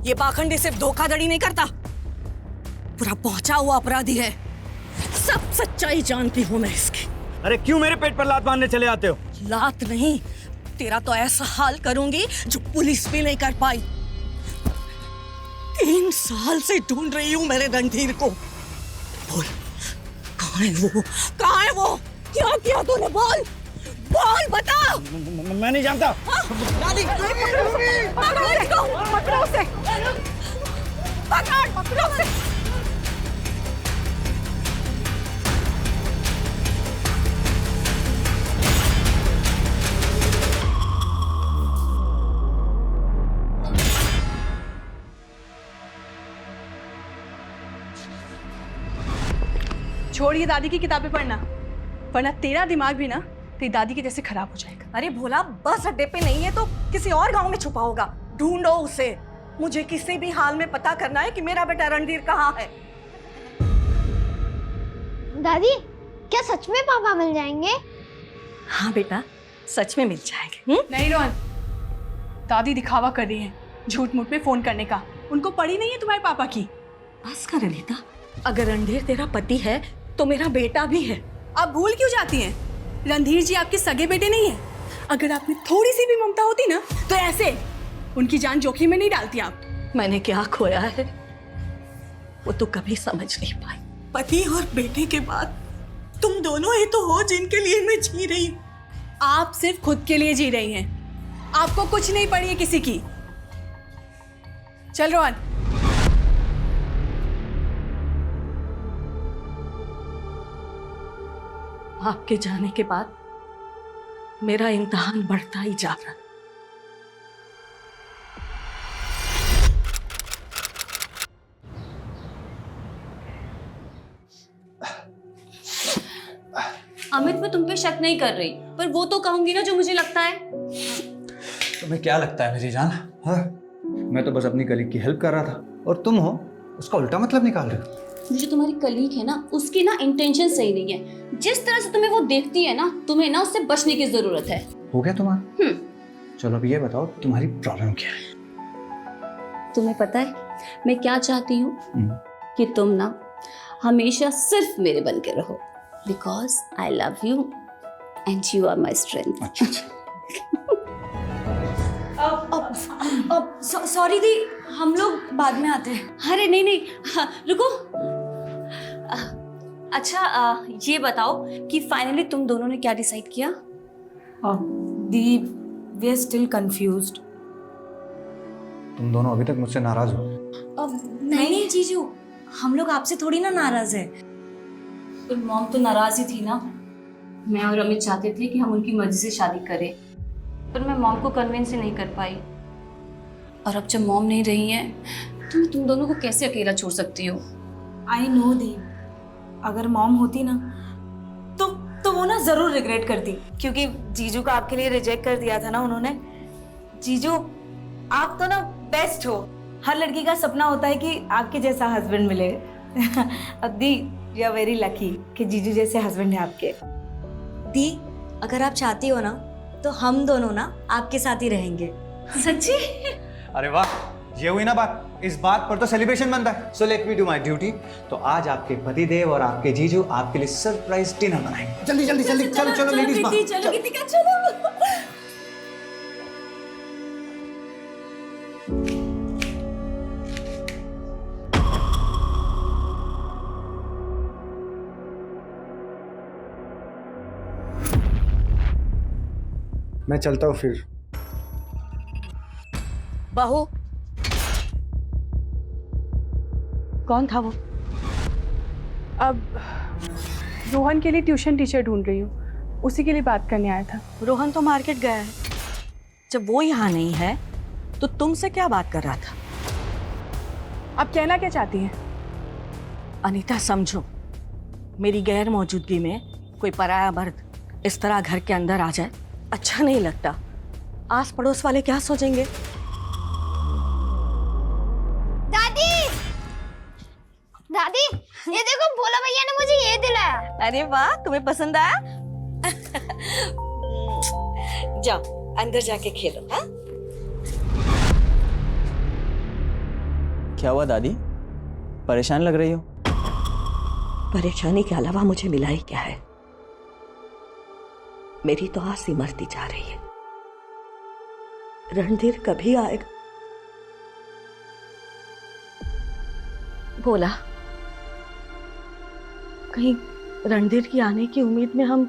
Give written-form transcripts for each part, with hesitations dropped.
ये पाखंडी सिर्फ धोखाधड़ी नहीं करता, पूरा पहुंचा हुआ अपराधी है। सब सच्चाई जानती हूं मैं इसकी। अरे क्यों मेरे पेट पर लात मारने चले आते हो? लात नहीं, तेरा तो ऐसा हाल करूंगी जो पुलिस भी नहीं कर पाई। 3 साल से ढूंढ रही हूं मेरे रणधीर को। बोल, कहाँ है वो? कहाँ है वो? क्या किया तूने? बोल बोल, बता। मैं नहीं जानता। दादी, पकड़ो उसे, पकड़ो उसे। छोड़िए दादी की किताबें पढ़ना, वरना तेरा दिमाग भी ना तेरी दादी के जैसे खराब हो जाएगा। अरे भोला, बस अड्डे पे नहीं है तो किसी और गांव में छुपा होगा। ढूंढो उसे। मुझे किसी भी हाल में पता करना है कि मेरा बेटा रणधीर कहाँ है। दादी, क्या सच में पापा मिल जाएंगे? हाँ बेटा, सच में मिल जाएंगे। नहीं रोहन, दादी दिखावा कर रही है झूठ मूठ में फोन करने का। उनको पड़ी नहीं है तुम्हारे पापा की। बस कर अनीता, अगर रणधीर तेरा पति है तो मेरा बेटा भी है। आप भूल क्यों जाती हैं? रणधीर जी आपके सगे बेटे नहीं है। अगर आप में थोड़ी सी भी ममता होती ना तो ऐसे उनकी जान जोखिम में नहीं डालती आप। मैंने क्या खोया है वो तो कभी समझ नहीं पाई। पति और बेटे के बाद तुम दोनों ही तो हो जिनके लिए मैं जी रही हूँ। आप सिर्फ खुद के लिए जी रही हैं, आपको कुछ नहीं पड़ी है किसी की। चल रोहन। आपके जाने के बाद मेरा इम्तिहान बढ़ता ही जा रहा। अमित, मैं तुम पे शक नहीं कर रही, पर वो तो कहूंगी ना जो मुझे लगता है। तुम्हें क्या लगता है मेरी जान? हाँ, मैं तो बस अपनी कलीग की हेल्प कर रहा था और तुम हो उसका उल्टा मतलब निकाल रहे हो। जो तुम्हारी कलीग है ना, उसकी ना इंटेंशन सही नहीं है। जिस तरह से तुम्हें वो देखती है ना, तुम्हें ना उससे बचने की जरूरत है। हो गया तुम्हारा? चलो अब ये बताओ तुम्हारी प्रॉब्लम क्या है? तुम्हें पता है मैं क्या चाहती हूँ? कि तुम ना हमेशा सिर्फ मेरे बन के रहो, because I love you and you are my strength. Sorry दी, हम लोग बाद में आते हैं। अरे नहीं नहीं, हाँ, रुको। अच्छा, ये बताओ कि फाइनली तुम दोनों ने क्या डिसाइड किया? दी, वी आर स्टिल कंफ्यूज्ड। तुम दोनों अभी तक मुझसे नाराज हो? नहीं जीजू, हम लोग आपसे थोड़ी ना नाराज है। पर मॉम तो नाराज ही थी ना। मैं और अमित चाहते थे कि हम उनकी मर्जी से शादी करें, पर मैं मॉम को कन्विंस ही नहीं कर पाई। और अब जब मॉम नहीं रही हैं तो मैं तुम दोनों को कैसे अकेला छोड़ सकती हूँ? आई नो दी, अगर मॉम होती ना तो वो ना जरूर रिग्रेट करती, क्योंकि जीजू को आपके लिए रिजेक्ट कर दिया था ना उन्होंने। जीजू, आप तो ना बेस्ट हो। हर लड़की का सपना होता है कि आपके जैसा हस्बैंड मिले। दी, यू आर वेरी लकी कि जीजू जैसे हस्बैंड है आपके। दी, अगर आप चाहती हो ना तो हम दोनों ना आपके साथ ही रहेंगे। सच्ची? अरे वाह, ये हुई ना बात। इस बात पर तो सेलिब्रेशन बनता है। So let me do my duty. तो आज आपके पतिदेव और आपके जीजू आपके लिए सरप्राइज डिनर बनाएंगे। जल्दी जल्दी जल्दी, चलो चलो लेडीज। चलो। मैं चलता हूँ फिर। बहू, कौन था वो? अब रोहन के लिए ट्यूशन टीचर ढूंढ रही हूँ, उसी के लिए बात करने आया था। रोहन तो मार्केट गया है। जब वो यहाँ नहीं है तो तुमसे क्या बात कर रहा था? आप कहना क्या चाहती हैं? अनीता, समझो, मेरी गैर मौजूदगी में कोई पराया मर्द इस तरह घर के अंदर आ जाए अच्छा नहीं लगता। आस पड़ोस वाले क्या सोचेंगे? दादी, ये देखो भोला भैया ने मुझे ये दिलाया। अरे वाह, तुम्हें पसंद आया? जाओ अंदर जाके खेलो। हाँ, क्या हुआ दादी, परेशान लग रही हो? परेशानी के अलावा मुझे मिला ही क्या है? मेरी तो आस ही मरती जा रही है। रणधीर कभी आएगा? बोला कहीं रणधीर की आने की उम्मीद में हम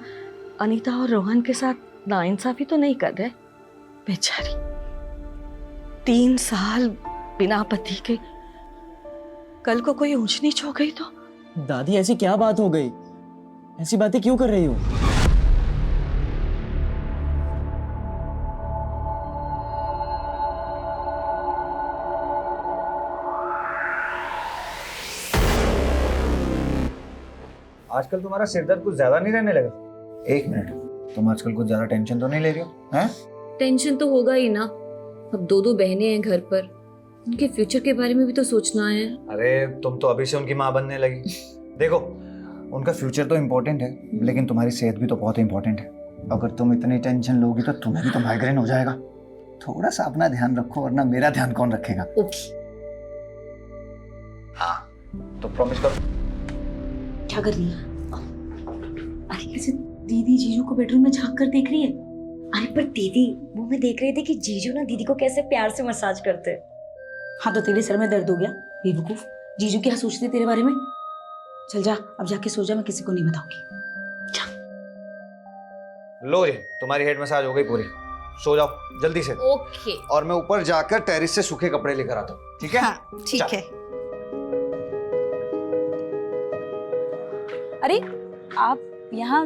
अनीता और रोहन के साथ नाइंसाफी तो नहीं कर रहे? बेचारी 3 साल बिना पति के, कल को कोई ऊंच नीच हो गई तो? दादी ऐसी क्या बात हो गई? ऐसी बातें क्यों कर रही हो? आजकल तुम्हारा सिरदर्द कुछ ज्यादा नहीं रहने लगा? एक मिनट, तुम आजकल कुछ ज्यादा टेंशन तो नहीं ले रही हो? हैं? टेंशन तो होगा ही ना। अब 2 बहनें हैं घर पर, उनके फ्यूचर के बारे में भी तो सोचना है। अरे तुम तो अभी से उनकी माँ बनने लगी। देखो, उनका फ्यूचर तो इम्पोर्टेंट है, लेकिन तुम्हारी सेहत भी तो बहुत इम्पोर्टेंट है। अगर तुम इतनी टेंशन लोगी तो तुम्हें भी तो माइग्रेन हो जाएगा। थोड़ा सा अपना ध्यान रखो, वरना मेरा ध्यान कौन रखेगा? ओके। हाँ, तो प्रॉमिस करो। क्या कर रही है? अरे कैसे दीदी जीजू को बेडरूम में झांक कर देख रही है? अरे पर दीदी वो मैं देख रहे थे कि जीजू ना दीदी को कैसे प्यार से मसाज करते हैं। हाँ तो तेरे सर में दर्द हो गया बेवकूफ। जीजू क्या सोचते तेरे बारे में? चल जा, अब जाके सो जा, मैं किसी को नहीं बताऊंगी। लो जी, तुम्हारी हेड मसाज हो गई पूरी। सो जाओ जल्दी से। ओके। और मैं ऊपर जाकर टेरिस से सूखे कपड़े लेकर आता हूँ, ठीक है? हाँ ठीक है। अरे आप यहाँ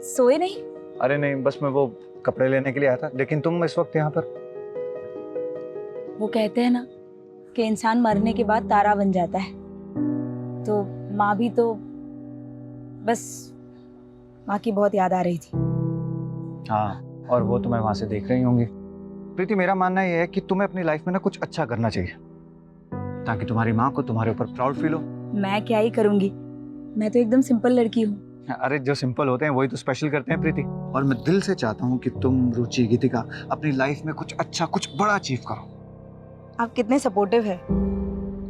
सोए नहीं? अरे नहीं, बस मैं वो कपड़े लेने के लिए आया था। लेकिन तुम इस वक्त यहाँ पर? वो कहते हैं ना कि इंसान मरने के बाद तारा बन जाता है, तो माँ भी तो बस माँ की बहुत याद आ रही थी। हाँ, और वो तुम्हें वहां से देख रही होंगी। प्रीति, मेरा मानना ये है कि तुम्हें अपनी लाइफ में ना कुछ अच्छा करना चाहिए, ताकि तुम्हारी माँ को तुम्हारे ऊपर प्राउड फील हो। मैं क्या ही करूंगी, मैं तो एकदम सिंपल लड़की हूँ। अरे जो सिंपल होते हैं वही तो स्पेशल करते हैं प्रीति। और मैं दिल से चाहता हूँ कि तुम, रुचि, गीतिका अपनी लाइफ में कुछ अच्छा, कुछ बड़ा अचीव करो। आप कितने सपोर्टिव है।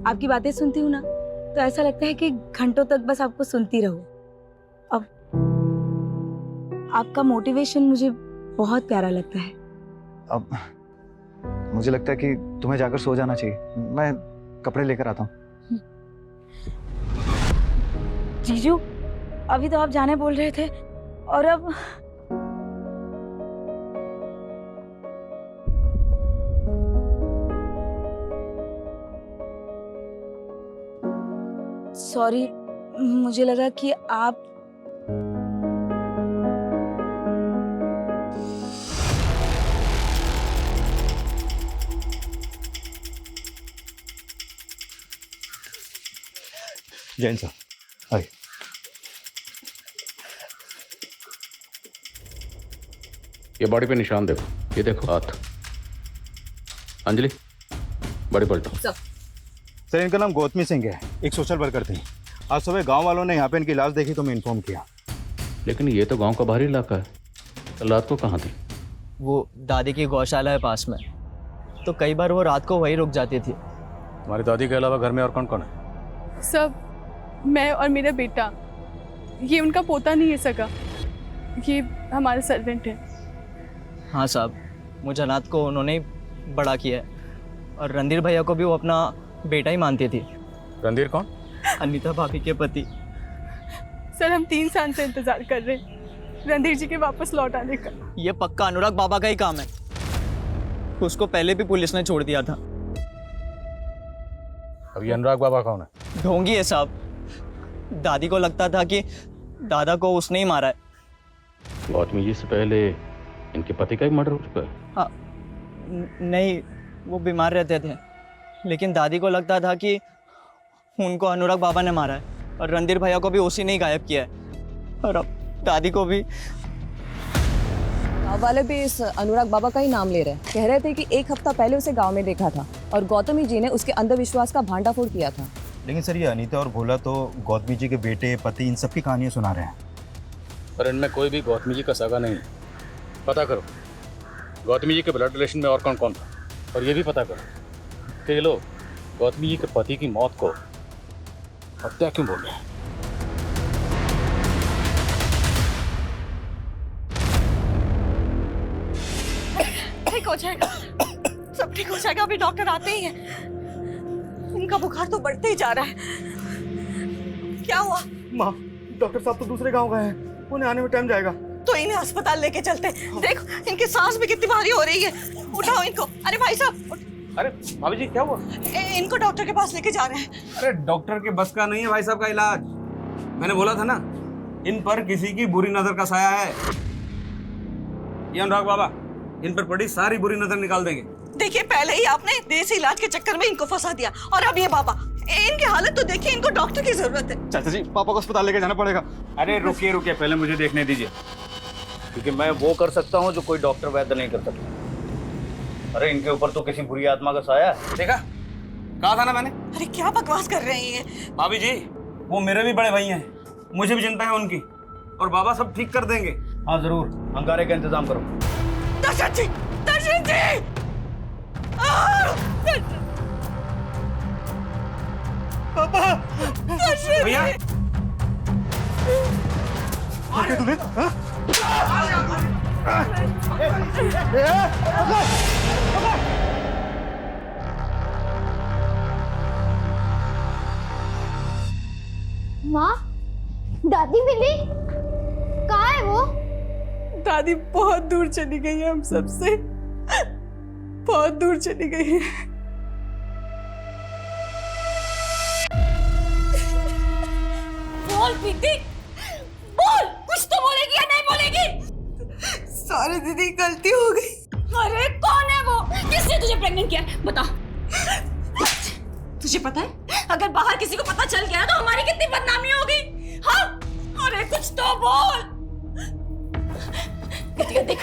आपकी बातें सुनती हूँ ना तो ऐसा लगता है कि घंटों तक बस आपको सुनती रहूं। अब आपका मोटिवेशन मुझे बहुत प्यारा लगता है। अब मुझे लगता है कि तुम्हें जाकर सो जाना चाहिए। मैं कपड़े लेकर आता हूँ। जीजू, अभी तो आप जाने बोल रहे थे और अब सॉरी, मुझे लगा कि आप जैन साहब, आइए। ये बॉडी पे निशान देखो, ये देखो हाथ। अंजलि, बॉडी पलटो। सर, इनका नाम गौतमी सिंह है, एक सोशल वर्कर थे। आज सुबह गांव वालों ने यहाँ पे इनकी लाश देखी तो मैं इन्फॉर्म किया। लेकिन ये तो गांव का बाहरी इलाका है, कल रात को कहाँ थी? वो दादी की गौशाला है पास में, तो कई बार वो रात को वहीं रुक जाती थी। तुम्हारी दादी के अलावा घर में और कौन कौन है? सब मैं और मेरा बेटा, ये उनका पोता नहीं है सगा, ये हमारे सर्वेंट है। हाँ साहब, मुझे रात को उन्होंने ही बड़ा किया है, और रणधीर भैया को भी वो अपना बेटा ही मानती थी। रणधीर कौन? अनीता भाभी के पति। सर, हम 3 साल से इंतजार कर रहे हैं रणधीर जी के वापस लौट आने का। ये पक्का अनुराग बाबा का ही काम है, उसको पहले भी पुलिस ने छोड़ दिया था। अब ये अनुराग बाबा कौन है? ढोंगी है साहब, दादी को लगता था कि दादा को उसने ही मारा है। गौतमी जी से पहले इनके पति का ही मर्डर हो चुका है। हाँ, नहीं, वो बीमार रहते थे, लेकिन दादी को लगता था कि उनको अनुराग बाबा ने मारा है, और रणधीर भैया को भी उसी ने ही गायब किया है, और अब दादी को भी। गाँव वाले भी इस अनुराग बाबा का ही नाम ले रहे हैं। कह रहे थे कि 1 हफ्ता पहले उसे गांव में देखा था और गौतमी जी ने उसके अंधविश्वास का भांडाफोड़ किया था। लेकिन सर, ये अनीता और भोला तो गौतमी जी के बेटे, पति, इन सब की कहानियाँ सुना रहे हैं। पर इनमें कोई भी गौतमी जी का सगा नहीं है। पता करो गौतमी जी के ब्लड रिलेशन में और कौन कौन था, और ये भी पता करो कि ये लोग गौतमी जी के पति की मौत को हत्या क्यों बोल रहे हैं? ठीक हो जाएगा, सब ठीक हो जाएगा, अभी डॉक्टर आते ही हैं। इनका बुखार तो बढ़ते ही जा रहा है। क्या हुआ? माँ, डॉक्टर साहब तो दूसरे गांव गए हैं, उन्हें आने में टाइम जाएगा। तो इन्हें अस्पताल लेके चलते। देख इनकी सांस भी कितनी भारी हो रही है। उठाओ इनको। अरे भाई साहब, अरे भाभी जी क्या हुआ? इनको डॉक्टर के पास लेके जा रहे हैं। अरे डॉक्टर के बस का नहीं है भाई साहब का इलाज। मैंने बोला था ना, इन पर किसी की बुरी नजर का साया है। ये अनुराग बाबा, इन पर पड़ी सारी बुरी नजर निकाल देंगे। देखिए पहले ही आपने देसी इलाज के चक्कर में इनको फंसा दिया, और अब ये बाबा, इनकी हालत तो देखिए, इनको डॉक्टर की जरूरत है। चाचा जी, पापा को अस्पताल लेके जाना पड़ेगा। अरे रुकिए रुकिए, पहले मुझे देखने दीजिए, क्योंकि मैं वो कर सकता हूँ जो कोई डॉक्टर वैद्य नहीं कर सकता। अरे इनके ऊपर तो किसी बुरी आत्मा का साया है। देखा, कहा था ना मैंने। अरे क्या बकवास कर रहे हैं? भाभी जी, वो मेरे भी बड़े भाई हैं, मुझे भी चिंता है उनकी, और बाबा सब ठीक कर देंगे। हाँ जरूर, अंगारे का इंतजाम करो। दर्शन जी, दर्शन जी! पापा! भैया, तुम्हें? माँ, दादी मिली? कहाँ है वो? दादी बहुत दूर चली गई है, हम सबसे बहुत दूर चली गई है। बोल प्रीति, बोल, कुछ तो बोलेगी या नहीं बोलेगी? सॉरी दीदी, गलती हो गई। अरे कौन है वो? किसने तुझे प्रेग्नेंट किया? बता। तुझे पता है, अगर बाहर किसी को पता चल गया तो हमारी कितनी बदनामी होगी। हाँ, अरे कुछ तो बोल। देख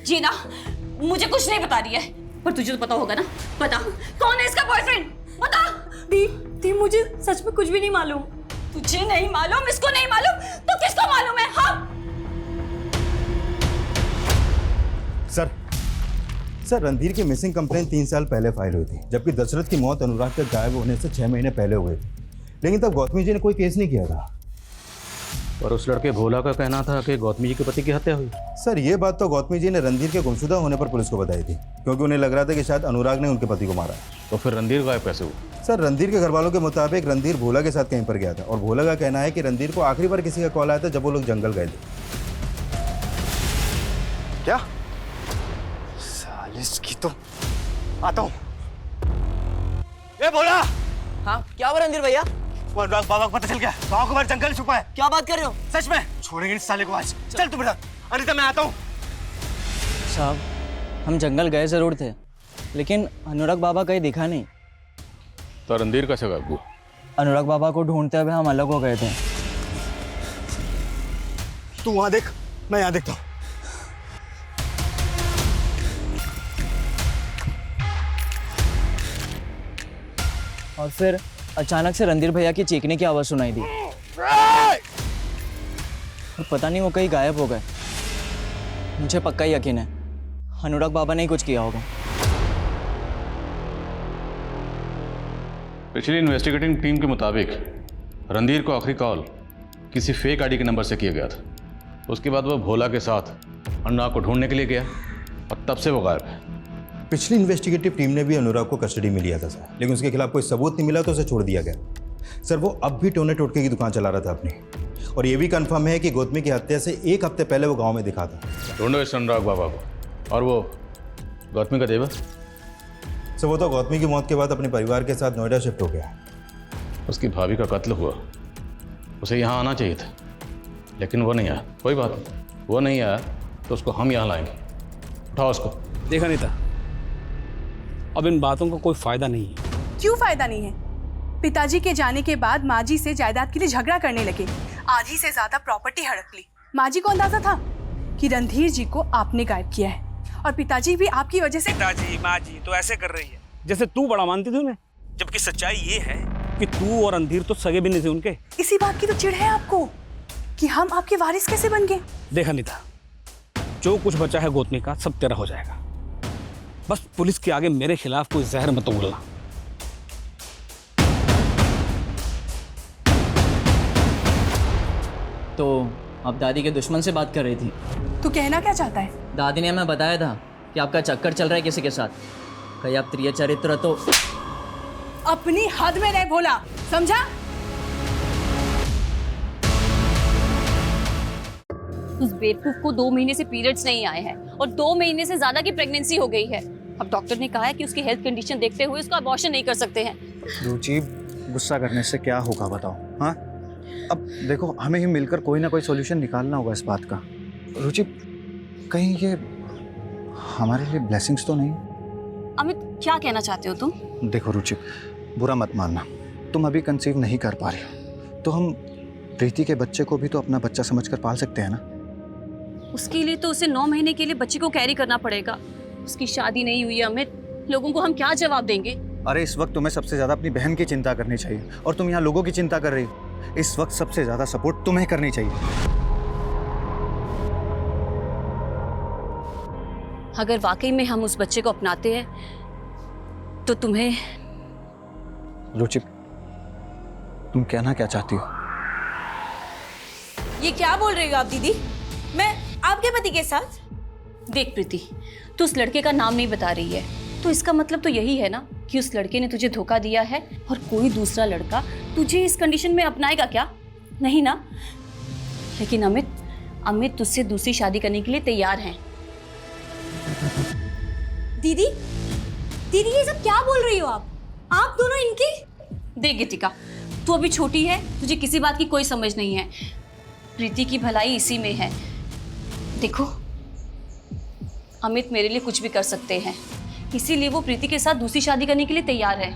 जीना मुझे कुछ नहीं बता रही है, पर तुझे तो पता होगा ना। बता, कौन है इसका बॉयफ्रेंड? बता। दी मुझे सच में कुछ भी नहीं मालूम। तुझे नहीं मालूम, इसको नहीं मालूम, तो किसको मालूम है? हाँ सर, रणधीर की मिसिंग कंप्लेंट 3 साल पहले फाइल हुई थी, जबकि दशरथ की मौत अनुराग के गायब होने से 6 महीने पहले हुई थी। लेकिन तब गौतमी जी ने कोई केस नहीं किया था। और उस लड़के भोला का कहना था कि गौतमी जी के पति की हत्या हुई। सर, ये बात तो गौतमी जी ने रणधीर के गुमशुदा होने पर पुलिस को बताई थी, क्योंकि उन्हें लग रहा था कि शायद अनुराग ने उनके पति को मारा। तो फिर रणधीर गायब कैसे हुआ? सर, रणधीर के घर वालों के मुताबिक रणधीर भोला के साथ कहीं पर गया था, और भोला का कहना है कि रणधीर को आखिरी बार किसी का कॉल आया था जब वो लोग जंगल गए थे। क्या? सालिस की तो आता हूँ। ए भोला! हाँ, क्या हुआ रणधीर भैया? वो अनुराग बाबा को पता चल गया, गाँव के बाहर जंगल छुपा है। क्या बात कर रहे हो? सच में छोड़ेंगे इस साले को आज। चल तू बेटा। अनिता, मैं आता हूँ। साहब, हम जंगल गए जरूर थे, लेकिन अनुराग बाबा कहीं दिखा नहीं। तो रणधीर कैसे गायब हुआ? अनुराग बाबा को ढूंढते हुए हम अलग हो गए थे। तू वहां देख, मैं यहाँ देखता हूँ। और फिर अचानक से रणधीर भैया की चीखने की आवाज़ सुनाई दी, और पता नहीं वो कहीं गायब हो गए। मुझे पक्का यकीन है अनुराग बाबा ने ही कुछ किया होगा। पिछली इन्वेस्टिगेटिंग टीम के मुताबिक रणधीर को आखिरी कॉल किसी फेक आईडी के नंबर से किया गया था। उसके बाद वह भोला के साथ अनुराग को ढूंढने के लिए गया, और तब से वो गायब है। पिछली इन्वेस्टिगेटिव टीम ने भी अनुराग को कस्टडी में लिया था सर, लेकिन उसके खिलाफ कोई सबूत नहीं मिला तो उसे छोड़ दिया गया। सर, वो अब भी टोने टोटके की दुकान चला रहा था अपनी, और ये भी कंफर्म है कि गौतमी की हत्या से 1 हफ्ते पहले वो गांव में दिखा था। ढूंढो इस अनुराग बाबा को। और वो गौतमी का देवर? सर, वो तो गौतमी की मौत के बाद अपने परिवार के साथ नोएडा शिफ्ट हो गया। उसकी भाभी का कत्ल हुआ, उसे यहाँ आना चाहिए था, लेकिन वो नहीं आया। कोई बात नहीं, वो नहीं आया तो उसको हम यहाँ लाएंगे। उठाओ उसको। देखा नहीं था, अब इन बातों का कोई फायदा नहीं है। क्यों फायदा नहीं है? पिताजी के जाने के बाद माँ जी से जायदाद के लिए झगड़ा करने लगे, आधी से ज्यादा प्रॉपर्टी हड़प ली। माँ जी को अंदाजा था कि रणधीर जी को आपने गायब किया है, और पिताजी भी आपकी वजह से। पिताजी माँ जी तो ऐसे कर रही है जैसे तू बड़ा मानती थी उन्हें, जबकि सच्चाई ये है कि तू और रणधीर तो सगे भी नहीं थे उनके। इसी बात की तो चिढ़ है आपको कि हम आपके वारिस कैसे बन गए। देखा नहीं था, जो कुछ बचा है गौतमी का सब तेरा हो जाएगा। बस पुलिस के आगे मेरे खिलाफ कोई जहर मत उगलना। तो अब दादी के दुश्मन से बात कर रही थी। तू कहना क्या चाहता है? दादी ने हमें बताया था कि आपका चक्कर चल रहा है किसी के साथ। कहीं आप प्रिय चरित्र तो अपनी हद में रह भोला, समझा? उस बेवकूफ को 2 महीने से पीरियड्स नहीं आए हैं और 2 महीने से ज्यादा की प्रेगनेंसी हो गई है। अब डॉक्टर ने कहा है कि उसकी हेल्थ कंडीशन देखते हुए उसका अबॉर्शन नहीं कर सकते हैं। रुचि, गुस्सा करने से क्या होगा बताओ? हाँ, अब देखो, हमें ही मिलकर कोई ना कोई सॉल्यूशन निकालना होगा इस बात का। रुचि, कहीं ये हमारे लिए ब्लेसिंग्स तो नहीं? अमित, क्या कहना चाहते हो तुम? देखो रुचि, बुरा मत मानना, तुम अभी कंसीव नहीं कर पा रही हो, तो हम प्रीति के बच्चे को भी तो अपना बच्चा समझकर पाल सकते हैं ना। उसके लिए तो उसे 9 महीने के लिए बच्चे को कैरी करना पड़ेगा। उसकी शादी नहीं हुई है अमित, लोगों को हम क्या जवाब देंगे? अरे इस वक्त तुम्हें सबसे ज्यादा अपनी बहन की चिंता करनी चाहिए और तुम यहाँ लोगों की चिंता कर रही हो। इस वक्त सबसे ज्यादा सपोर्ट तुम्हें करनी चाहिए। अगर वाकई में हम उस बच्चे को अपनाते हैं तो तुम्हें। रुचि, तुम कहना क्या चाहती हो? ये क्या बोल रही हो आप दीदी? मैं आपके पति के साथ? देख प्रीति, तू उस लड़के का नाम नहीं बता रही है, तो इसका मतलब तो यही है ना कि उस लड़के ने तुझे धोखा दिया है और कोई दूसरा लड़का तुझे इस कंडीशन में अपनाएगा क्या? नहीं ना? लेकिन अमित तुझसे दूसरी शादी करने के लिए तैयार हैं। दीदी ये सब क्या बोल रही हो आप दोनों इनकी? देख गीतिका, तू अभी छोटी है, तुझे किसी बात की कोई समझ नहीं है। प्रीति की भलाई इसी में है। देखो, अमित मेरे लिए कुछ भी कर सकते हैं, इसीलिए वो प्रीति के साथ दूसरी शादी करने के लिए तैयार है।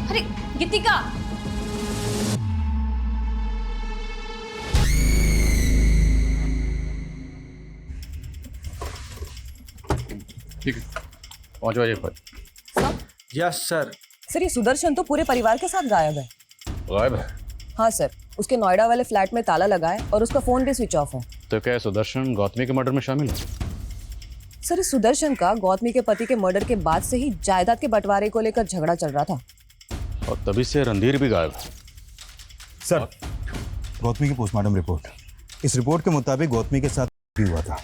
अरे गीतिका, ठीक है, पहुंच जाइए पर। Yes sir. सर, ये सुदर्शन तो पूरे परिवार के साथ गायब है। गायब है? हाँ सर, उसके नोएडा वाले फ्लैट में ताला लगा है और उसका फोन भी स्विच ऑफ है। तो क्या सुदर्शन गौतमी के मर्डर में शामिल है? सर, इस सुदर्शन का गौतमी के पति के मर्डर के बाद से ही जायदाद के बंटवारे को लेकर झगड़ा चल रहा था और तभी से रणधीर भी गायब है। सर, गौतमी की पोस्टमार्टम रिपोर्ट, इस रिपोर्ट के मुताबिक गौतमी के साथ भी हुआ था।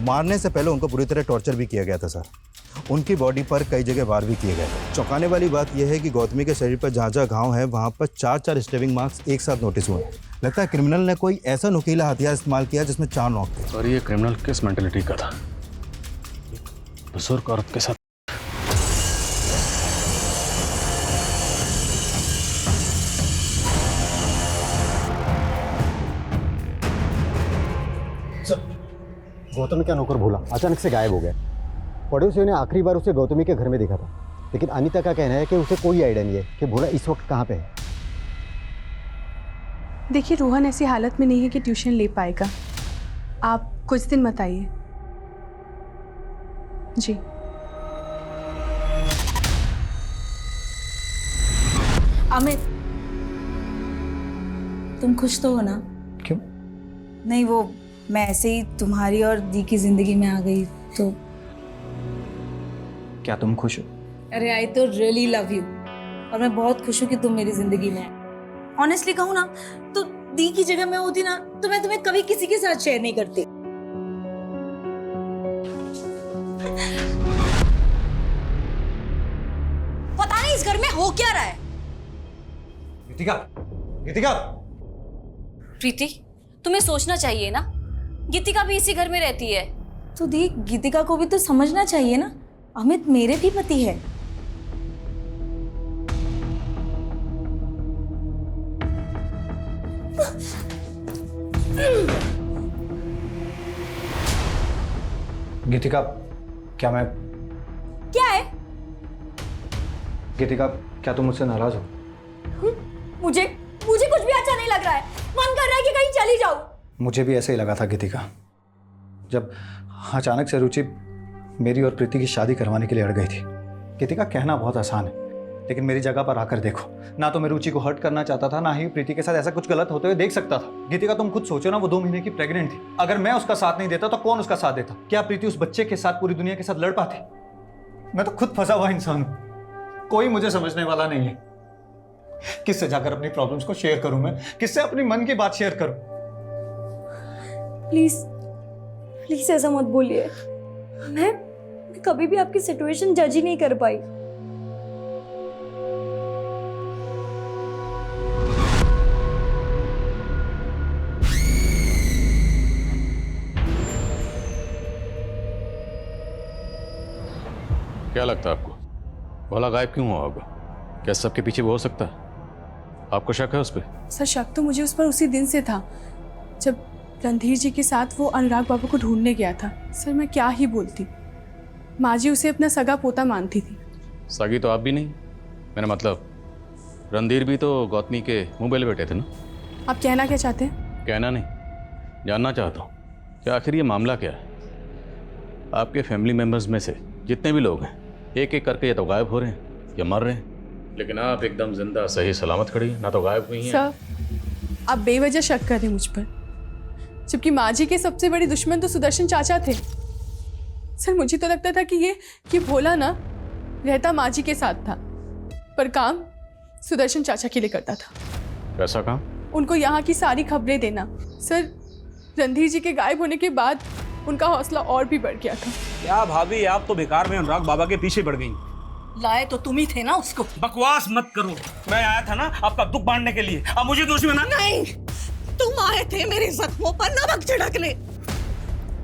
मारने से पहले उनको पूरी तरह टॉर्चर भी किया गया था सर। उनकी बॉडी पर कई जगह वार भी किए गए थे। चौंकाने वाली बात यह है कि गौतमी के शरीर पर जहाँ जहाँ घाव है वहाँ पर 4 स्टेबिंग मार्क्स एक साथ नोटिस हुए। लगता है क्रिमिनल ने कोई ऐसा नुकीला हथियार इस्तेमाल किया जिसमें 4 नॉक थे। और ये क्रिमिनल किस मेंटेलिटी का था? बुजुर्ग औरत के साथ। गौतमी का नौकर भोला अचानक से गायब हो गया। पड़ोसियों ने आखिरी बार उसे गौतमी के घर में देखा था, लेकिन अनीता का कहना है कि उसे कोई आइडिया नहीं है कि भोला इस वक्त कहाँ पे है। देखिए, रोहन ऐसी हालत में नहीं है कि ट्यूशन ले पाएगा। आप कुछ दिन मत आइए। जी। अमित, तुम खुश तो हो ना? क्यों? नहीं, वो मैं ऐसे ही तुम्हारी और दी की जिंदगी में आ गई तो। क्या तुम खुश हो? अरे आई तो रियली लव यू, और मैं बहुत खुश हूँ कि तुम मेरी जिंदगी में आए। ऑनेस्टली कहूँ ना तो दी की जगह मैं होती ना तो मैं तुम्हें कभी किसी के साथ शेयर नहीं करती। पता नहीं इस घर में हो क्या रहा है। गीतिका, प्रीति, तुम्हें सोचना चाहिए ना, गीतिका भी इसी घर में रहती है। तो दी, गीतिका को भी तो समझना चाहिए ना, अमित मेरे भी पति है। गीतिका, क्या मैं क्या है? गीतिका, क्या तुम मुझसे नाराज हो? मुझे कुछ भी अच्छा नहीं लग रहा है। मन कर रहा है कि कहीं चली जाऊं। मुझे भी ऐसे ही लगा था गीतिका, जब अचानक से रुचि मेरी और प्रीति की शादी करवाने के लिए अड़ गई थी। गीतिका, कहना बहुत आसान है, लेकिन मेरी जगह पर आकर देखो। ना तो मैं रुचि को हर्ट करना चाहता था, ना ही प्रीति के साथ ऐसा कुछ गलत होते हुए देख सकता था। गीतिका, तुम खुद सोचो ना, वो 2 महीने की प्रेग्नेंट थी। अगर मैं उसका साथ नहीं देता तो कौन उसका साथ देता? क्या प्रीति उस बच्चे के साथ पूरी दुनिया के साथ लड़ पाती? मैं तो खुद फंसा हुआ इंसान हूं। कोई मुझे समझने वाला नहीं है। किससे जाकर अपनी प्रॉब्लम्स को शेयर करूं मैं? किससे अपनी मन की बात शेयर करूं? प्लीज प्लीज ऐसा मत बोलिए। मैं कभी भी आपकी सिचुएशन जज ही नहीं कर पाई। क्या लगता है आपको भोला गायब क्यों हुआ होगा? क्या सबके पीछे वो हो सकता है? आपको शक है उस पर? सर शक तो मुझे उस पर उसी दिन से था जब रणधीर जी के साथ वो अनुराग बाबू को ढूंढने गया था। सर मैं क्या ही बोलती, माँ जी उसे अपना सगा पोता मानती थी। सगी तो आप भी नहीं, मैंने मतलब रणधीर भी तो गौतमी के मुंह बेले बैठे थे ना। आप कहना क्या चाहते हैं? कहना नहीं, जानना चाहता हूँ कि आखिर ये मामला क्या है। आपके फैमिली मेम्बर्स में से जितने भी लोग हैं एक एक करके या तो गायब हो रहे हैं या मर रहे हैं, लेकिन आप एकदम जिंदा सही सलामत खड़ी हैं, ना तो गायब हुई हैं। सर आप बेवजह शक कर रहे हैं मुझ पर, जबकि माँ जी के सबसे बड़े दुश्मन तो सुदर्शन चाचा थे। सर मुझे तो लगता था कि भोला ना रहता माँ जी के साथ था, पर काम सुदर्शन चाचा के लिए करता था। कैसा काम? उनको यहाँ की सारी खबरें देना। सर रणधीर जी के गायब होने के बाद उनका हौसला और भी बढ़ गया था। क्या भाभी, आप तो बेकार में अनुराग बाबा के पीछे पड़ गई। लाए तो तुम ही थे ना उसको। बकवास मत करो, मैं आया था ना आपका दुख बांटने के लिए। अब मुझे दोषी बना। नहीं, तुम आए थे मेरे जख्मों पर नमक छिड़कने।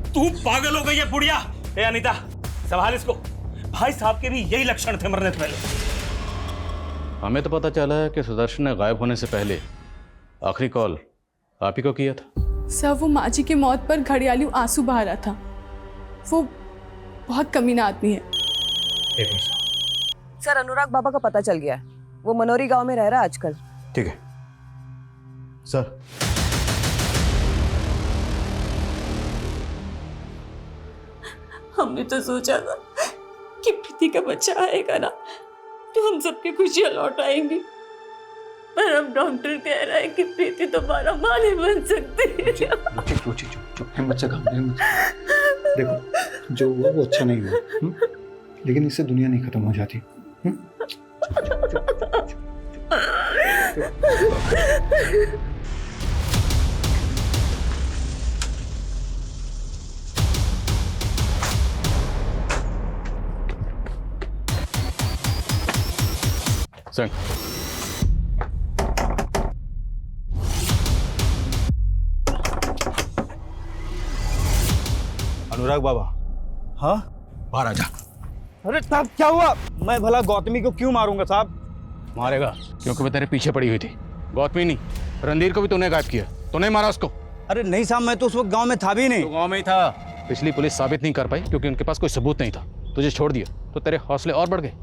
तू पागल हो गई है बुढ़िया। ए अनीता, संभाल इसको। भाई साहब के भी यही लक्षण थे मरने से पहले। हमें तो पता चला है कि सुदर्शन ने गायब होने से पहले आखिरी कॉल आप ही को किया था। सर वो माँ जी की मौत पर घड़ियाली आंसू बहा रहा था। वो बहुत कमीना आदमी है। सर अनुराग बाबा का पता चल गया है, वो मनोरी गांव में रह रहा है आजकल। ठीक है सर। हमने तो सोचा था कि प्रीति का बच्चा आएगा ना तो हम सबकी खुशियां लौट आएंगी, पर अब डॉक्टर कह रहा है कि प्रीति दोबारा मां नहीं बन सकती। चुप हिम्मत से काम ले। देखो जो हुआ वो अच्छा नहीं हुआ, लेकिन इससे दुनिया नहीं खत्म हो जाती। संग अनुराग बाबा। हाँ बाहर आ जा। अरे साहब क्या हुआ? मैं भला गौतमी को क्यों मारूंगा साहब? मारेगा क्योंकि वो तेरे पीछे पड़ी हुई थी। गौतमी नहीं, रणधीर को भी तूने गायब किया। तूने मारा उसको? अरे नहीं साहब, मैं तो उस वक्त गांव में था भी नहीं। तो गांव में ही था। पिछली पुलिस साबित नहीं कर पाई क्योंकि उनके पास कोई सबूत नहीं था। तुझे छोड़ दिया तो तेरे हौसले और बढ़ गए।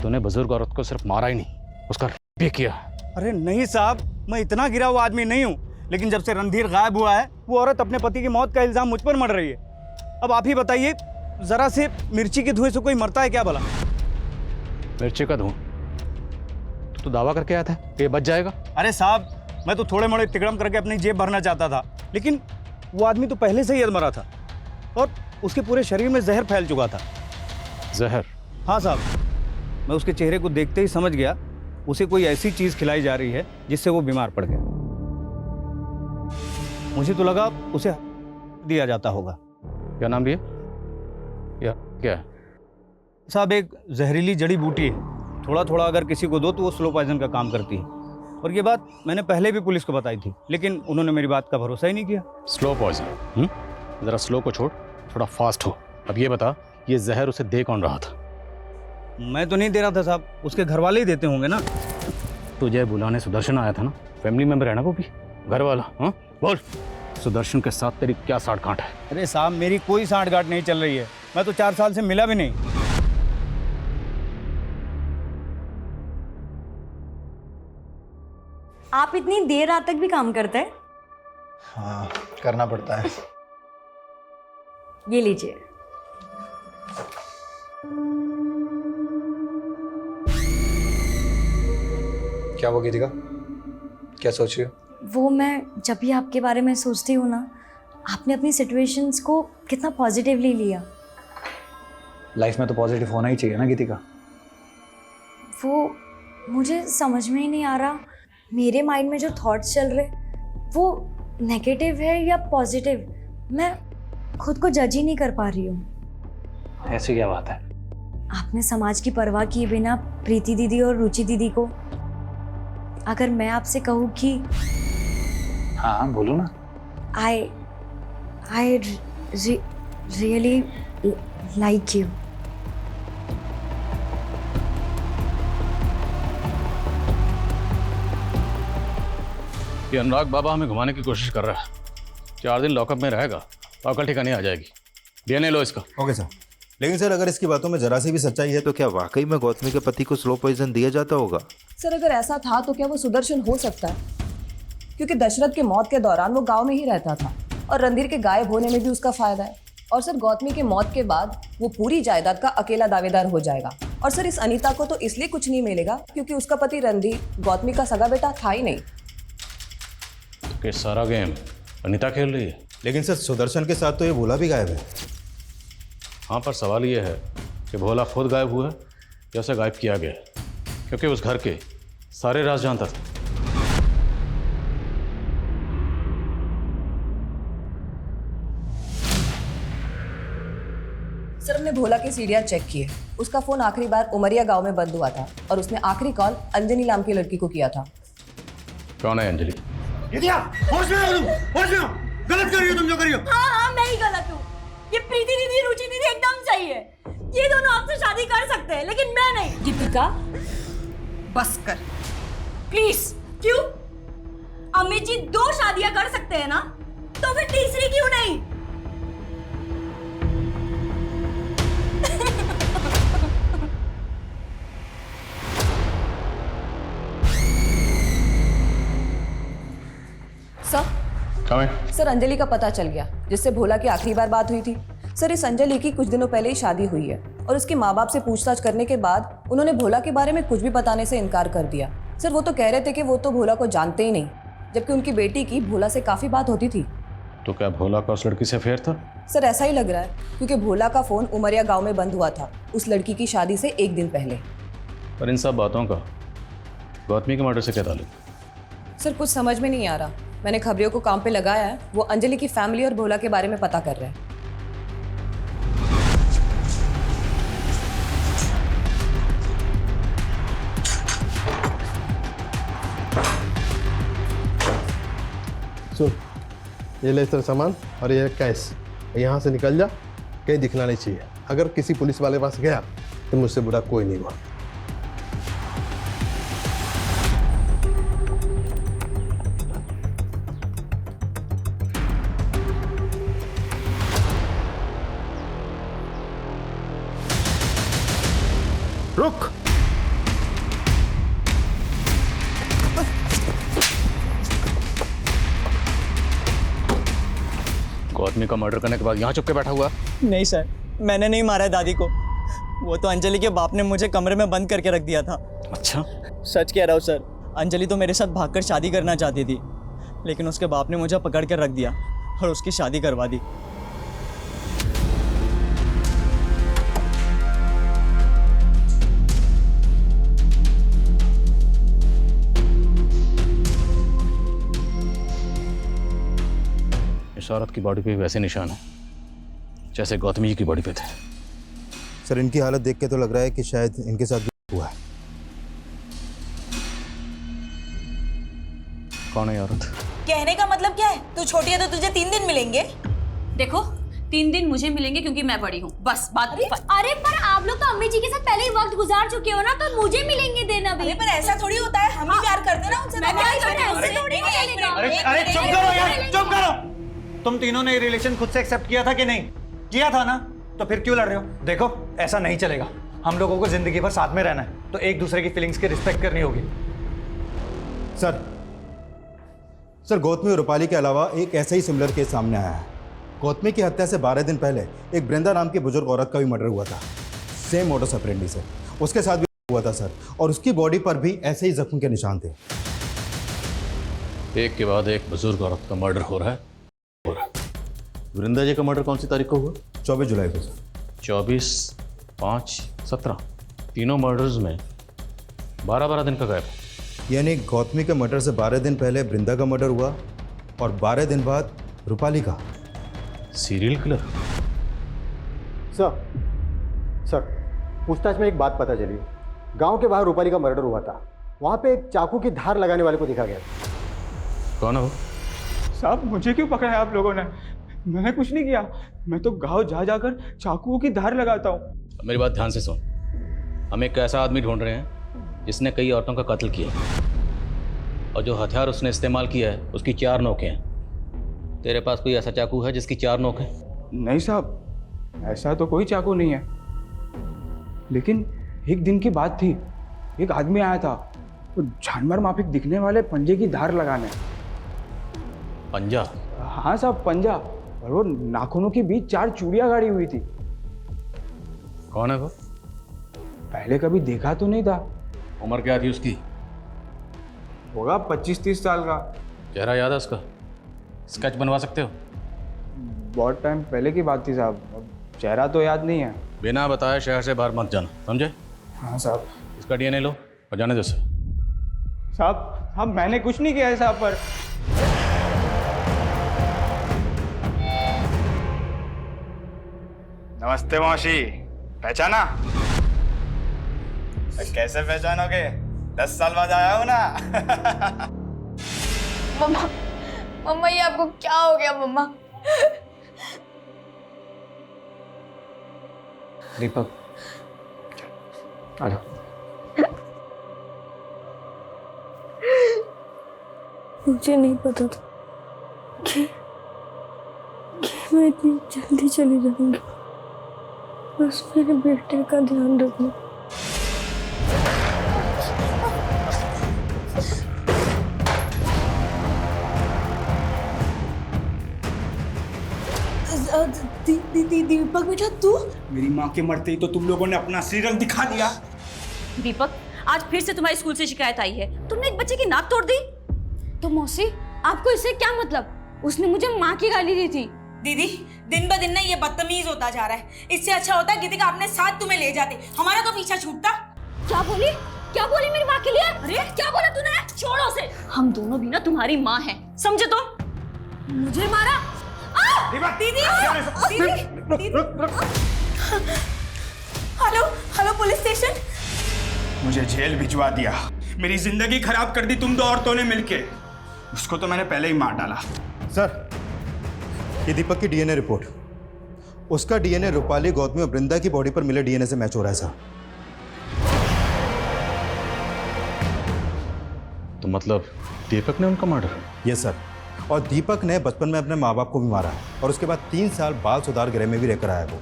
तूने बुजुर्ग औरत को सिर्फ मारा ही नहीं, उसका रेप भी किया। अरे नहीं साहब, मैं इतना गिरा हुआ आदमी नहीं हूँ, लेकिन जब से रणधीर गायब हुआ है वो औरत अपने पति की मौत का इल्जाम मुझ पर मढ़ रही है। अब आप ही बताइए, जरा से मिर्ची के धुएं से कोई मरता है क्या भला? मिर्ची का धुआं? तो दावा करके आया था कि ये बच जाएगा। अरे साहब, मैं तो थोड़े मोड़े तिकड़म करके अपनी जेब भरना चाहता था, लेकिन वो आदमी तो पहले से ही अधमरा था और उसके पूरे शरीर में जहर फैल चुका था। जहर? हाँ साहब, मैं उसके चेहरे को देखते ही समझ गया उसे कोई ऐसी चीज खिलाई जा रही है जिससे वो बीमार पड़ गया। मुझे तो लगा उसे दिया जाता होगा। क्या नाम दिया? या क्या है? साहब एक जहरीली जड़ी बूटी है, थोड़ा थोड़ा अगर किसी को दो तो वो स्लो पॉइजन का काम करती है। और ये बात मैंने पहले भी पुलिस को बताई थी, लेकिन उन्होंने मेरी बात का भरोसा ही नहीं किया। Slow poison? जरा स्लो को छोड़, थोड़ा फास्ट हो। अब ये बता, ये जहर उसे दे कौन रहा था? मैं तो नहीं दे रहा था साहब, उसके घर वाले ही देते होंगे ना। तुझे बुलाने सुदर्शन आया था ना, फैमिली मेंबर है ना वो भी, घर वाला। हाँ बोल, सुदर्शन के साथ तेरी क्या साठ गांठ है? अरे साहब मेरी कोई साठ गांठ नहीं चल रही है, मैं तो 4 साल से मिला भी नहीं। आप इतनी देर रात तक भी काम करते हैं? हाँ करना पड़ता है। ये लीजिए। क्या वो गीतिका, क्या सोच रही हो? वो मैं जब भी आपके बारे में सोचती हूँ ना, आपने अपनी सिचुएशंस को कितना पॉजिटिवली लिया। लाइफ में तो पॉजिटिव होना ही चाहिए ना गीतिका। वो मुझे समझ में ही नहीं आ रहा, मेरे माइंड में जो थॉट्स चल रहे वो नेगेटिव है या पॉजिटिव, मैं खुद को जज ही नहीं कर पा रही हूँ। ऐसी क्या बात है? आपने समाज की परवाह किए बिना प्रीति दीदी और रुचि दीदी को, अगर मैं आपसे कहूँ कि हाँ बोलो ना। I really like you. ये अनुराग बाबा हमें घुमाने की कोशिश कर रहा है। 4 दिन लॉकअप में रहेगा तो अकल ठिकाने आ जाएगी। डीएनए लो इसका। Okay sir. लेकिन सर अगर इसकी बातों में जरा सी भी सच्चाई है तो क्या वाकई में गौतमी के पति को स्लो पॉइजन दिया जाता होगा? सर अगर ऐसा था तो क्या वो सुदर्शन हो सकता है? क्योंकि दशरथ के मौत के दौरान वो गांव में ही रहता था और रणधीर के गायब होने में भी उसका फायदा है। और सर गौतमी के मौत के बाद वो पूरी जायदाद का अकेला दावेदार हो जाएगा। और सर इस अनीता को तो इसलिए कुछ नहीं मिलेगा क्योंकि उसका पति रणधीर गौतमी का सगा बेटा था ही नहीं। कि सारा गेम अनीता खेल रही है। लेकिन सर सुदर्शन के साथ तो ये भोला भी गायब है। हाँ, पर सवाल ये है कि भोला खुद गायब हुआ है या उसे गायब किया गया है, क्योंकि उस घर के सारे राज जानता था। सर हमने भोला की सीढ़ियाँ चेक किए। उसका फोन आखिरी बार उमरिया गांव में बंद हुआ था और उसने आखिरी कॉल अंजनी नाम की लड़की को किया था। कौन है अंजलि? गलत कर रही हो तुम, जो करी हो। हाँ मैं ही गलत हूँ। ये प्रीति दीदी रुचि दीदी एकदम सही है। ये दोनों आपसे शादी कर सकते हैं लेकिन मैं नहीं। दीपिका बस कर प्लीज। क्यों? अमित जी 2 शादियां कर सकते हैं ना, तो फिर तीसरी क्यों नहीं? सर अंजलि का पता चल गया, जिससे भोला की आखिरी बार बात हुई थी। सर इस अंजलि की कुछ दिनों पहले ही शादी हुई है और उसके माँ बाप से पूछताछ करने के बाद उन्होंने भोला के बारे में कुछ भी बताने से इनकार कर दिया। सर वो तो कह रहे थे कि वो तो भोला को जानते ही नहीं, जबकि उनकी बेटी की भोला से काफी बात होती थी। तो क्या भोला का उस लड़की से अफेयर था? सर ऐसा ही लग रहा है, क्योंकि भोला का फोन उमरिया गांव में बंद हुआ था उस लड़की की शादी से 1 दिन पहले। पर इन सब बातों का गौतमी के मर्डर से क्या ताल्लुक? सर कुछ समझ में नहीं आ रहा। मैंने खबरियों को काम पे लगाया है, वो अंजलि की फैमिली और भोला के बारे में पता कर रहे हैं। सुन, ये ले तेरा सामान और ये कैश, यहाँ से निकल जा, कहीं दिखना नहीं चाहिए। अगर किसी पुलिस वाले पास गया तो मुझसे बुरा कोई नहीं हुआ। रुक। गौतमी का मर्डर करने के बाद यहाँ चुप के बैठा हुआ? नहीं सर, मैंने नहीं मारा है दादी को। वो तो अंजलि के बाप ने मुझे कमरे में बंद करके रख दिया था। अच्छा? सच कह रहा हूँ सर। अंजलि तो मेरे साथ भागकर शादी करना चाहती थी, लेकिन उसके बाप ने मुझे पकड़ कर रख दिया और उसकी शादी करवा दी। इस औरत की बॉडी पे वैसे निशान है जैसे गौतमी जी की बॉडी पे थे। सर इनकी हालत देख के तो लग रहा है कि शायद इनके साथ भी हुआ है। कौन है ये औरत? कहने का मतलब क्या है? तू छोटी है तो तुझे 3 दिन मिलेंगे। देखो 3 दिन मुझे मिलेंगे क्योंकि मैं बड़ी हूँ, बस बात। अरे पर आप लोग तो अम्मी जी के साथ पहले ही वक्त गुजार चुके हो ना, तो मुझे मिलेंगे देना भी। अरे पर ऐसा थोड़ी होता है, हम ही प्यार करते ना उनसे। अरे चुप करो यार, चुप करो। तुम तीनों ने रिलेशन खुद से एक्सेप्ट किया था कि नहीं? किया था ना, तो फिर क्यों लड़ रहे हो? देखो ऐसा नहीं चलेगा। हम लोगों को जिंदगी भर साथ में रहना है, तो एक दूसरे की फीलिंग्स की रिस्पेक्ट करनी होगी। सर गौतमी और रूपाली के अलावा एक ऐसा ही सिमिलर केस सामने आया है। गौतमी की हत्या से 12 दिन पहले एक वृंदा नाम की बुजुर्ग औरत का भी मर्डर हुआ था, सेम मोडस ऑपरेंडी से। उसके साथ भी हुआ था सर, और उसकी बॉडी पर भी ऐसे ही जख्म के निशान थे। एक के बाद एक बुजुर्ग औरत का मर्डर हो रहा है। वृंदा जी का मर्डर कौन सी तारीख को हुआ? 24 जुलाई को सर। 24, 5, 17 तीनों मर्डर्स में 12-12 दिन का गैप। यानी गौतमी के मर्डर से 12 दिन पहले बृंदा का मर्डर हुआ और 12 दिन बाद रूपाली का। Serial killer. सर पूछताछ में एक बात पता चली। गांव के बाहर रूपाली का मर्डर हुआ था, वहां पे एक चाकू की धार लगाने वाले को देखा गया। कौन है वो? साहब मुझे क्यों पकड़ा है आप लोगों ने? मैंने कुछ नहीं किया। मैं तो गांव जा जाकर चाकुओं की धार लगाता हूँ। मेरी बात ध्यान से सुन। हम एक ऐसा आदमी ढूंढ रहे हैं जिसने कई औरतों का कत्ल किया, और जो हथियार उसने इस्तेमाल किया है उसकी 4 नोकें हैं। तेरे पास कोई ऐसा चाकू है जिसकी 4 नोक है? नहीं साहब, ऐसा तो कोई चाकू नहीं है। लेकिन एक दिन की बात थी, एक आदमी आया था तो जानवर माफिक दिखने वाले पंजे की धार लगाने। पंजा? हाँ साहब, पंजा। और वो नाखूनों के बीच 4 चूड़ियां गाड़ी हुई थी। कौन है वो? पहले कभी देखा तो नहीं था। उम्र क्या थी उसकी? होगा 25-30 साल का। चेहरा याद है उसका? स्केच बनवा सकते हो? बहुत टाइम पहले की बात थी साहब, अब चेहरा तो याद नहीं है। बिना बताए शहर से बाहर मत जाना, समझे? हाँ साहब। इसका डीएनए लो और जाने दो उसे। साहब मैंने कुछ नहीं किया है साहब पर। नमस्ते मौसी, पहचाना? कैसे पहचानोगे? 10 साल बाद आया हूं ना। मम्मा, मम्मा ये आपको क्या हो गया मम्मा? दीपक, आ जाओ। मुझे नहीं पता था कि मैं इतनी जल्दी चली जाऊंगी। बस मेरे बेटे का ध्यान रखना। दीपक बेटा, तू? मेरी माँ के मरते ही तो तुम लोगों ने अपना सीरियल दिखा दिया। दीपक, आज फिर से तुम्हारी स्कूल से शिकायत आई है। तुमने एक बच्चे की नाक तोड़ दी। तो मौसी, आपको इससे क्या मतलब? उसने मुझे माँ की गाली दी थी। दीदी, दिन ब दिन ना ये बदतमीज होता जा रहा है। इससे अच्छा होता गीतिका अपने साथ तुम्हें ले जाते, हमारा तो पीछा छूटता। क्या बोली? क्या बोली मेरी माँ के लिए? अरे क्या बोला तूने? छोड़ो उसे। हम दोनों भी ना तुम्हारी माँ हैं, समझे? तो मुझे मारा। दीदी, हेलो हेलो पुलिस स्टेशन। मुझे जेल भिजवा दिया, मेरी जिंदगी खराब कर दी तुम 2 औरतों ने मिलके। उसको तो मैंने पहले ही मार डाला। सर, ये दीपक की डीएनए रिपोर्ट, उसका डीएनए रूपाली, गौतमी और बृंदा की बॉडी पर मिले डीएनए से मैच हो रहा है सर। तो मतलब दीपक ने उनका मर्डर? Yes sir. और दीपक ने बचपन में अपने माँ बाप को भी मारा और उसके बाद 3 साल बाल सुधार गृह में भी रहकर आया वो।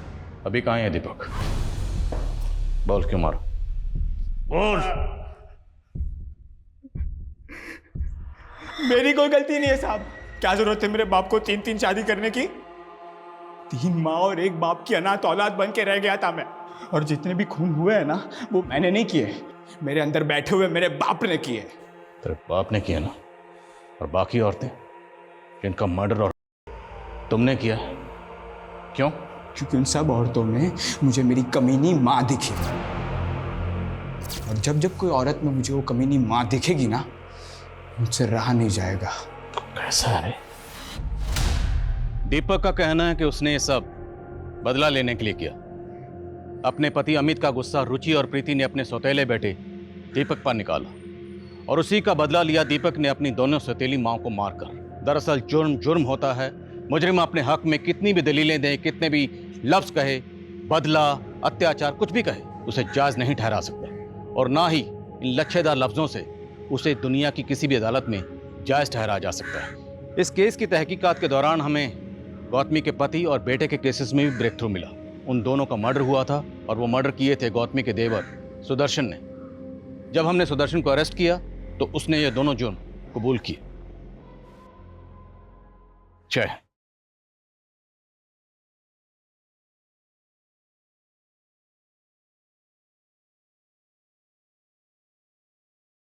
अभी कहाँ है दीपक? बोल क्यों मारा? बोल। मेरी कोई गलती नहीं है साहब। क्या जरूरत है मेरे बाप को 3-3 शादी करने की? 3 माँ और 1 बाप की अनाथ औलाद बन के रह गया था मैं। और जितने भी खून हुए हैं ना, वो मैंने नहीं किए, मेरे अंदर बैठे हुए मेरे बाप ने किए। तेरे बाप ने किया ना? और बाकी औरतें जिनका मर्डर और तुमने किया, क्यों? क्योंकि उन सब औरतों में मुझे मेरी कमीनी माँ दिखी। और जब जब कोई औरत में मुझे वो कमीनी माँ दिखेगी ना, मुझसे रहा नहीं जाएगा। कैसा है? दीपक का कहना है कि उसने ये सब बदला लेने के लिए किया। अपने पति अमित का गुस्सा रुचि और प्रीति ने अपने सौतेले बेटे दीपक पर निकाला, और उसी का बदला लिया दीपक ने अपनी दोनों सौतेली माँ को मारकर। दरअसल जुर्म जुर्म होता है। मुजरिम अपने हक में कितनी भी दलीलें दे, कितने भी लफ्ज कहे, बदला, अत्याचार, कुछ भी कहे, उसे जायज नहीं ठहरा सकता, और ना ही इन लच्छेदार लफ्जों से उसे दुनिया की किसी भी अदालत में जायज ठहराया जा सकता है। इस केस की तहकीकात के दौरान हमें गौतमी के पति और बेटे के केसेस में भी ब्रेक थ्रू मिला। उन दोनों का मर्डर हुआ था, और वो मर्डर किए थे गौतमी के देवर सुदर्शन ने। जब हमने सुदर्शन को अरेस्ट किया तो उसने ये दोनों जुर्म कबूल किए। जय